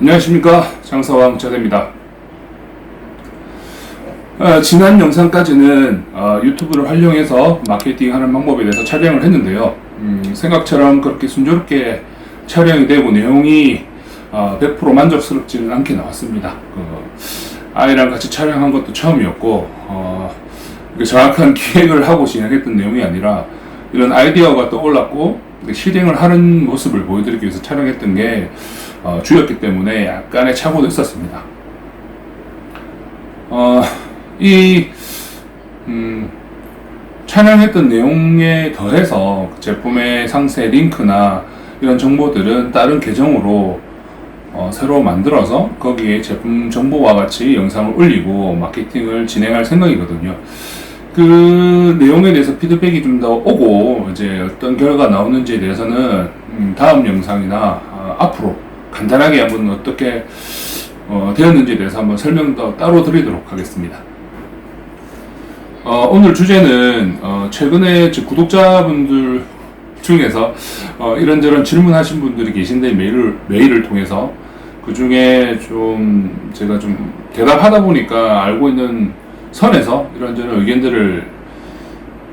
안녕하십니까, 장사왕 자대입니다. 지난 영상까지는 유튜브를 활용해서 마케팅하는 방법에 대해서 촬영을 했는데요. 생각처럼 그렇게 순조롭게 촬영이 되고 내용이 100% 만족스럽지는 않게 나왔습니다. 아이랑 같이 촬영한 것도 처음이었고 정확한 기획을 하고 진행했던 내용이 아니라 이런 아이디어가 떠올랐고 실행을 하는 모습을 보여드리기 위해서 촬영했던 게 주였기 때문에 약간의 착오도 있었습니다. 촬영했던 내용에 더해서 제품의 상세 링크나 이런 정보들은 다른 계정으로 새로 만들어서 거기에 제품 정보와 같이 영상을 올리고 마케팅을 진행할 생각이거든요. 그 내용에 대해서 피드백이 좀 더 오고 이제 어떤 결과가 나오는지에 대해서는 다음 영상이나 앞으로 간단하게 한번 어떻게 되었는지에 대해서 한번 설명 더 따로 드리도록 하겠습니다. 오늘 주제는 최근에 구독자분들 중에서 이런저런 질문하신 분들이 계신데 메일을 통해서 그 중에 좀 제가 좀 대답하다 보니까 알고 있는 선에서 이런저런 의견들을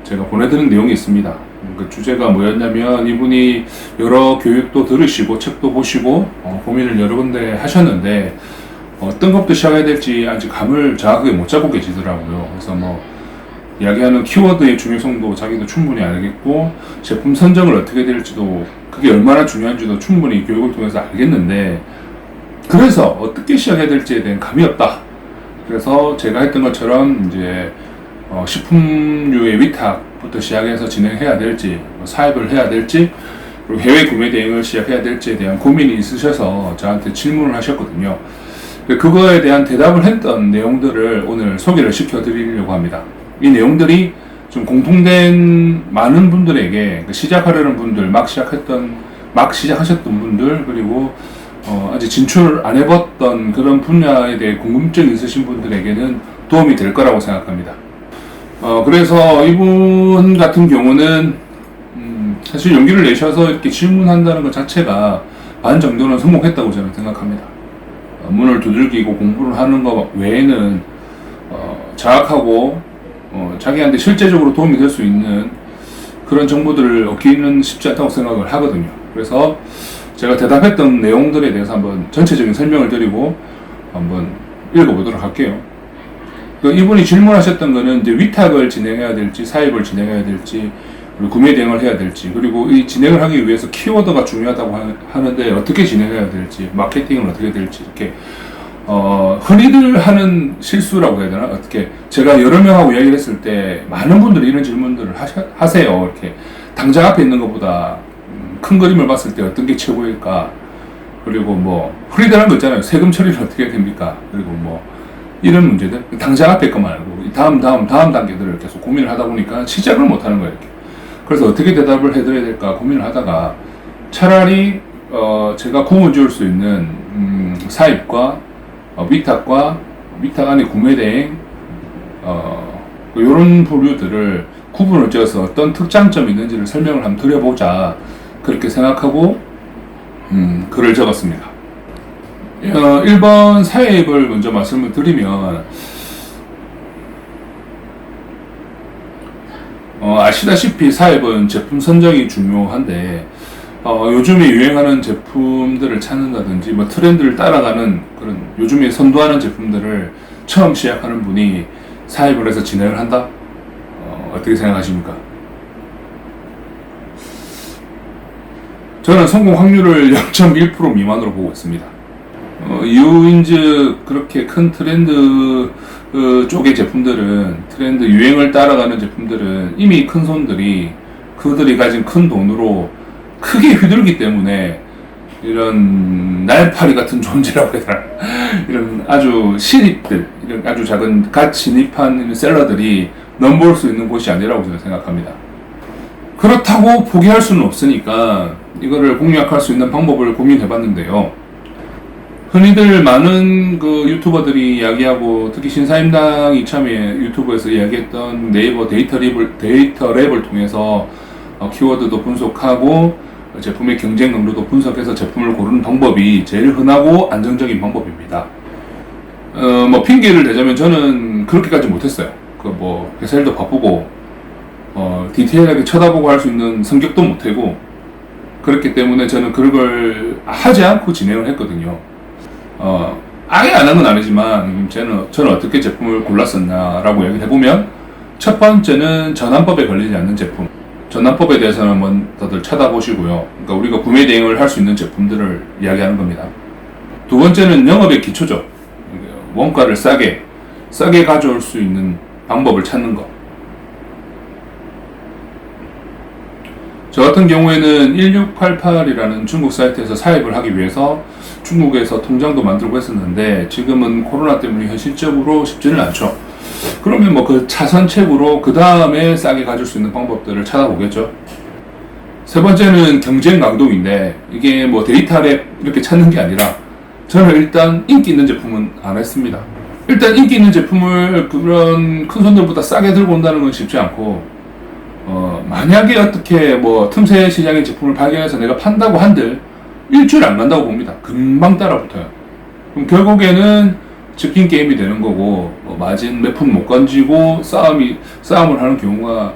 제가 보내드린 내용이 있습니다. 그 주제가 뭐였냐면 이분이 여러 교육도 들으시고 책도 보시고 고민을 여러 군데 하셨는데 어떤 것부터 시작해야 될지 아직 감을 정확하게 못 잡고 계시더라고요. 그래서 이야기하는 키워드의 중요성도 자기도 충분히 알겠고 제품 선정을 어떻게 될지도 그게 얼마나 중요한지도 충분히 교육을 통해서 알겠는데 그래서 어떻게 시작해야 될지에 대한 감이 없다. 그래서 제가 했던 것처럼 이제 식품류의 위탁부터 시작해서 진행해야 될지 사입을 해야 될지 그리고 해외 구매 대행을 시작해야 될지에 대한 고민이 있으셔서 저한테 질문을 하셨거든요. 그거에 대한 대답을 했던 내용들을 오늘 소개를 시켜드리려고 합니다. 이 내용들이 좀 공통된 많은 분들에게 시작하려는 분들, 막 시작하셨던 분들, 그리고 아직 진출 안 해봤던 그런 분야에 대해 궁금증이 있으신 분들에게는 도움이 될 거라고 생각합니다. 그래서 이분 같은 경우는 사실 용기를 내셔서 이렇게 질문한다는 것 자체가 반 정도는 성공했다고 저는 생각합니다. 문을 두들기고 공부를 하는 것 외에는 장악하고 자기한테 실제적으로 도움이 될 수 있는 그런 정보들을 얻기는 쉽지 않다고 생각을 하거든요. 그래서 제가 대답했던 내용들에 대해서 한번 전체적인 설명을 드리고 한번 읽어보도록 할게요. 이분이 질문하셨던 거는 이제 위탁을 진행해야 될지 사입을 진행해야 될지 그리고 구매 대행을 해야 될지 그리고 이 진행을 하기 위해서 키워드가 중요하다고 하는데 어떻게 진행해야 될지 마케팅을 어떻게 될지 이렇게 흔히들 하는 실수라고 해야 되나? 어떻게 제가 여러 명하고 이야기를 했을 때 많은 분들이 이런 질문들을 하세요. 이렇게 당장 앞에 있는 것보다 큰 그림을 봤을 때 어떤 게 최고일까? 그리고 흔히들 거 있잖아요. 세금 처리를 어떻게 해야 됩니까? 그리고 이런 문제들 당장 앞에 거 말고 다음 단계들을 계속 고민을 하다 보니까 시작을 못 하는 거예요. 이렇게. 그래서 어떻게 대답을 해드려야 될까 고민을 하다가 차라리 제가 구분 지을 수 있는 사입과 위탁 안에 구매 대행 이런 부류들을 구분을 지어서 어떤 특장점이 있는지를 설명을 한번 드려보자 그렇게 생각하고 글을 적었습니다. 1번 사입을 먼저 말씀을 드리면 아시다시피 사입은 제품 선정이 중요한데 요즘에 유행하는 제품들을 찾는다든지 트렌드를 따라가는 그런 요즘에 선도하는 제품들을 처음 시작하는 분이 사입을 해서 진행을 한다? 어떻게 생각하십니까? 저는 성공 확률을 0.1% 미만으로 보고 있습니다. 이유인즉 그렇게 큰 트렌드 쪽의 제품들은 트렌드 유행을 따라가는 제품들은 이미 큰 손들이 그들이 가진 큰 돈으로 크게 휘둘기 때문에 이런 날파리 같은 존재라고 해야 되나 이런 아주 신입들 이런 아주 작은 갓 진입한 셀러들이 넘볼 수 있는 곳이 아니라고 저는 생각합니다. 그렇다고 포기할 수는 없으니까 이거를 공략할 수 있는 방법을 고민해봤는데요. 흔히들 많은 유튜버들이 이야기하고 특히 신사임당 이참에 유튜브에서 이야기했던 네이버 데이터 랩을 통해서 키워드도 분석하고 제품의 경쟁 강도도 분석해서 제품을 고르는 방법이 제일 흔하고 안정적인 방법입니다. 뭐 핑계를 대자면 저는 그렇게까지 못했어요. 그 뭐 회사 일도 바쁘고 디테일하게 쳐다보고 할 수 있는 성격도 못하고 그렇기 때문에 저는 그런 걸 하지 않고 진행을 했거든요. 아예 안 한 건 아니지만 저는 어떻게 제품을 골랐었냐라고 얘기를 해보면 첫 번째는 전환법에 걸리지 않는 제품. 전환법에 대해서는 한번 다들 찾아보시고요. 그러니까 우리가 구매 대행을 할 수 있는 제품들을 이야기하는 겁니다. 두 번째는 영업의 기초죠. 원가를 싸게 가져올 수 있는 방법을 찾는 것. 저 같은 경우에는 1688이라는 중국 사이트에서 사입을 하기 위해서 중국에서 통장도 만들고 했었는데 지금은 코로나 때문에 현실적으로 쉽지는 않죠. 그러면 뭐 그 차선책으로 그 다음에 싸게 가질 수 있는 방법들을 찾아보겠죠. 세 번째는 경쟁 강도인데 이게 뭐 데이터랩 이렇게 찾는 게 아니라 저는 일단 인기 있는 제품은 안 했습니다. 일단 인기 있는 제품을 그런 큰 손들보다 싸게 들고 온다는 건 쉽지 않고 만약에 어떻게 뭐 틈새 시장의 제품을 발견해서 내가 판다고 한들 일주일 안 간다고 봅니다. 금방 따라붙어요. 그럼 결국에는 치킨 게임이 되는 거고 마진 몇 푼 못 건지고 싸움을 하는 경우가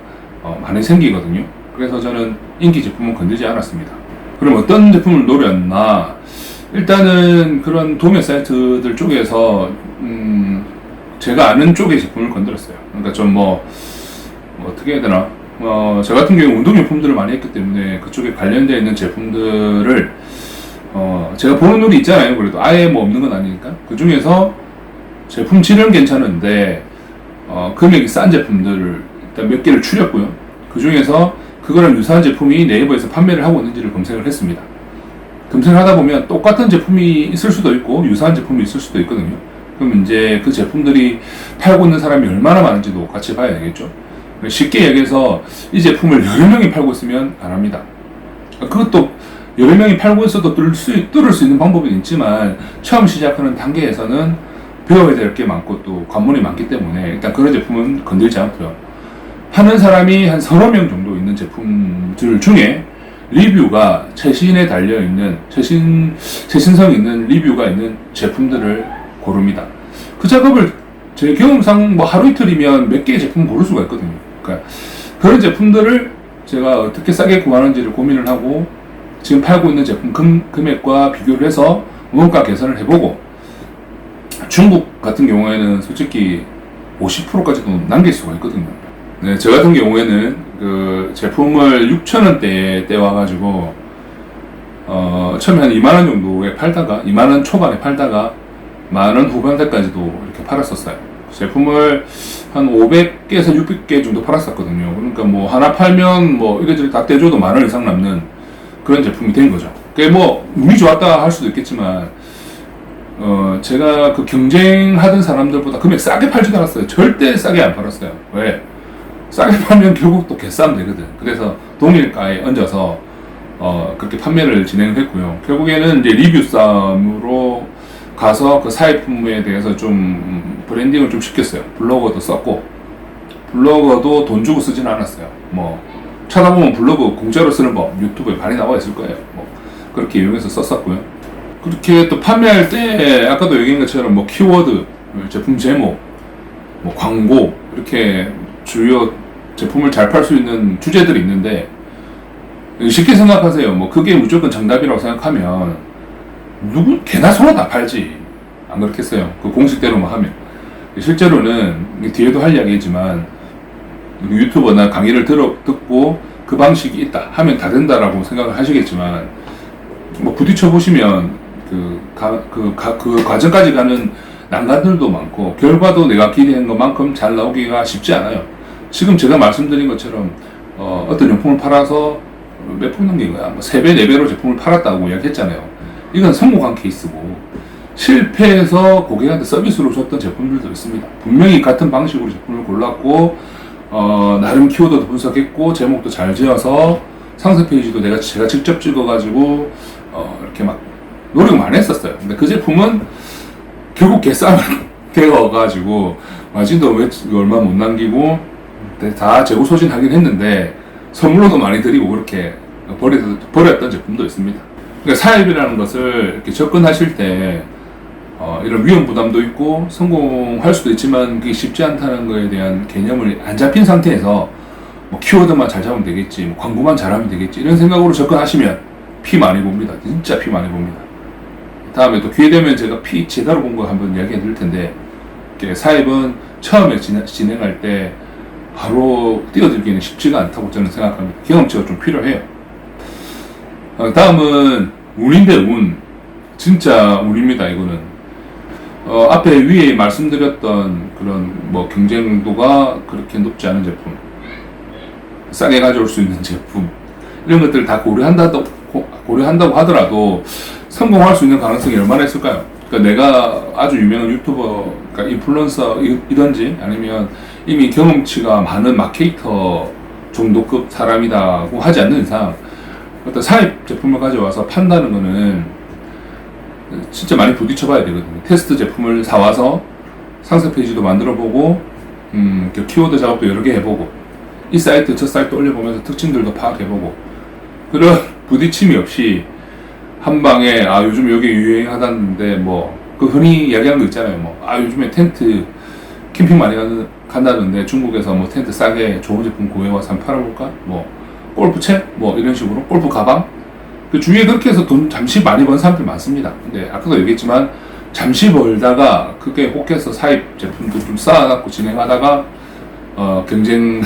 많이 생기거든요. 그래서 저는 인기 제품은 건들지 않았습니다. 그럼 어떤 제품을 노렸나? 일단은 그런 도매 사이트들 쪽에서 제가 아는 쪽의 제품을 건드렸어요. 그러니까 좀 어떻게 해야 되나? 저 같은 경우 운동용품들을 많이 했기 때문에 그쪽에 관련되어 있는 제품들을 제가 보는 눈이 있잖아요. 그래도 아예 뭐 없는 건 아니니까 그 중에서 제품 질은 괜찮은데 금액이 싼 제품들을 일단 몇 개를 추렸고요. 그 중에서 그거랑 유사한 제품이 네이버에서 판매를 하고 있는지를 검색을 했습니다. 검색을 하다 보면 똑같은 제품이 있을 수도 있고 유사한 제품이 있을 수도 있거든요. 그럼 이제 그 제품들이 팔고 있는 사람이 얼마나 많은지도 같이 봐야 되겠죠. 쉽게 얘기해서 이 제품을 여러 명이 팔고 있으면 안 합니다. 그것도 여러 명이 팔고 있어도 뚫을 수 있는 방법이 있지만 처음 시작하는 단계에서는 배워야 될 게 많고 또 관문이 많기 때문에 일단 그런 제품은 건들지 않고요. 파는 사람이 한 서너 명 정도 있는 제품들 중에 리뷰가 최신에 달려있는 최신성 있는 리뷰가 있는 제품들을 고릅니다. 그 작업을 제 경험상 뭐 하루 이틀이면 몇 개의 제품 고를 수가 있거든요. 그러니까 그런 제품들을 제가 어떻게 싸게 구하는지를 고민을 하고 지금 팔고 있는 제품 금액과 비교를 해서 원가 계산을 해보고 중국 같은 경우에는 솔직히 50%까지도 남길 수가 있거든요. 네, 저 같은 경우에는 그 제품을 6,000원대에 떼와가지고 처음에 한 2만원 정도에 팔다가 2만원 초반에 팔다가 만원 후반대까지도 이렇게 팔았었어요. 제품을 한 500개에서 600개 정도 팔았었거든요. 그러니까 뭐 하나 팔면 뭐 이래저래 다 떼줘도 만원 이상 남는 그런 제품이 된 거죠. 그게 뭐 운이 좋았다 할 수도 있겠지만 제가 그 경쟁하던 사람들보다 금액 싸게 팔지도 않았어요. 절대 싸게 안 팔았어요. 왜? 싸게 팔면 결국 또 개싸움 되거든. 그래서 동일가에 얹어서 그렇게 판매를 진행했고요. 결국에는 이제 리뷰 싸움으로 가서 그 사입품에 대해서 좀 브랜딩을 좀 시켰어요. 블로거도 썼고 블로거도 돈 주고 쓰진 않았어요. 뭐 찾아보면 블로그 공짜로 쓰는 법 유튜브에 많이 나와 있을 거예요. 뭐 그렇게 이용해서 썼었고요. 그렇게 또 판매할 때 아까도 얘기한 것처럼 뭐 키워드, 제품 제목, 뭐 광고 이렇게 주요 제품을 잘 팔 수 있는 주제들이 있는데 쉽게 생각하세요. 뭐 그게 무조건 정답이라고 생각하면 개나 소나 다 팔지. 안 그렇겠어요? 그 공식대로만 하면. 실제로는 뒤에도 할 이야기지만 유튜버나 강의를 듣고 그 방식이 있다 하면 다 된다라고 생각을 하시겠지만 뭐 부딪혀 보시면 그 과정까지 가는 난관들도 많고 결과도 내가 기대한 것만큼 잘 나오기가 쉽지 않아요. 지금 제가 말씀드린 것처럼 어떤 용품을 팔아서 몇 푼 넘긴 거야. 뭐 3배, 4배로 제품을 팔았다고 이야기했잖아요. 이건 성공한 케이스고 실패해서 고객한테 서비스로 줬던 제품들도 있습니다. 분명히 같은 방식으로 제품을 골랐고 나름 키워드도 분석했고 제목도 잘 지어서 상세 페이지도 제가 직접 찍어가지고 이렇게 막 노력 많이 했었어요. 근데 그 제품은 결국 개싸움을 되어가지고 마진도 얼마 못 남기고 다 재고 소진하긴 했는데 선물로도 많이 드리고 그렇게 버렸던 제품도 있습니다. 그러니까 사입이라는 것을 이렇게 접근하실 때 이런 위험 부담도 있고 성공할 수도 있지만 그게 쉽지 않다는 거에 대한 개념을 안 잡힌 상태에서 뭐 키워드만 잘 잡으면 되겠지, 뭐 광고만 잘하면 되겠지 이런 생각으로 접근하시면 피 많이 봅니다. 진짜 피 많이 봅니다. 다음에 또 기회 되면 제가 피 제대로 본 거 한번 이야기해 드릴 텐데 사입은 처음에 진행할 때 바로 뛰어들기는 쉽지가 않다고 저는 생각합니다. 경험치가 좀 필요해요. 다음은 운인데 운. 진짜 운입니다, 이거는. 앞에 위에 말씀드렸던 그런 뭐 경쟁도가 그렇게 높지 않은 제품, 싸게 가져올 수 있는 제품, 이런 것들을 다 고려한다고 하더라도 성공할 수 있는 가능성이 얼마나 있을까요? 그러니까 내가 아주 유명한 유튜버, 그러니까 인플루언서이든지 아니면 이미 경험치가 많은 마케이터 정도급 사람이라고 하지 않는 이상 어떤 사입 제품을 가져와서 판다는 거는 진짜 많이 부딪혀봐야 되거든요. 테스트 제품을 사와서 상세 페이지도 만들어보고 키워드 작업도 여러 개 해보고 이 사이트 저 사이트 올려보면서 특징들도 파악해보고 그런 부딪힘이 없이 한 방에 요즘 여기 유행하다는데 뭐 그 흔히 이야기하는 거 있잖아요. 요즘에 텐트 캠핑 많이 간다는데 중국에서 뭐 텐트 싸게 좋은 제품 구해와서 한번 팔아볼까? 뭐 골프채? 뭐 이런 식으로 골프 가방? 그 주위에 그렇게 해서 돈 잠시 많이 번 사람들 많습니다. 근데 아까도 얘기했지만 잠시 벌다가 그게 혹해서 사입 제품도 좀 쌓아갖고 진행하다가 경쟁하는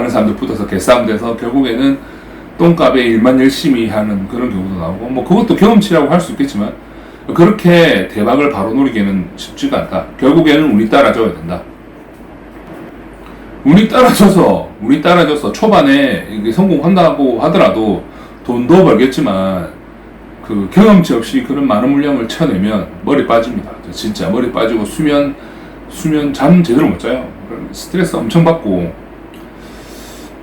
사람들 붙어서 개싸움 돼서 결국에는 똥값에 일만 열심히 하는 그런 경우도 나오고 뭐 그것도 경험치라고 할 수 있겠지만 그렇게 대박을 바로 노리기에는 쉽지가 않다. 결국에는 운이 따라줘야 된다. 운이 따라줘서 초반에 이게 성공한다고 하더라도 돈도 벌겠지만 그 경험치 없이 그런 많은 물량을 쳐내면 머리 빠집니다. 진짜 머리 빠지고 수면 잠 제대로 못 자요. 스트레스 엄청 받고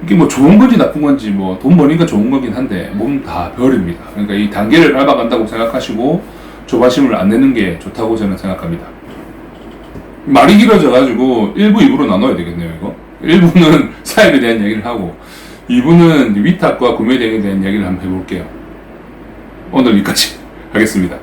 이게 뭐 좋은 건지 나쁜 건지 뭐 돈 버니까 좋은 거긴 한데 몸 다 별입니다. 그러니까 이 단계를 밟아간다고 생각하시고 조바심을 안 내는 게 좋다고 저는 생각합니다. 말이 길어져가지고 1부, 2부로 나눠야 되겠네요, 이거. 1부는 사입에 대한 얘기를 하고 2부는 위탁과 구매 대행에 대한 얘기를 한번 해볼게요. 오늘 여기까지 하겠습니다.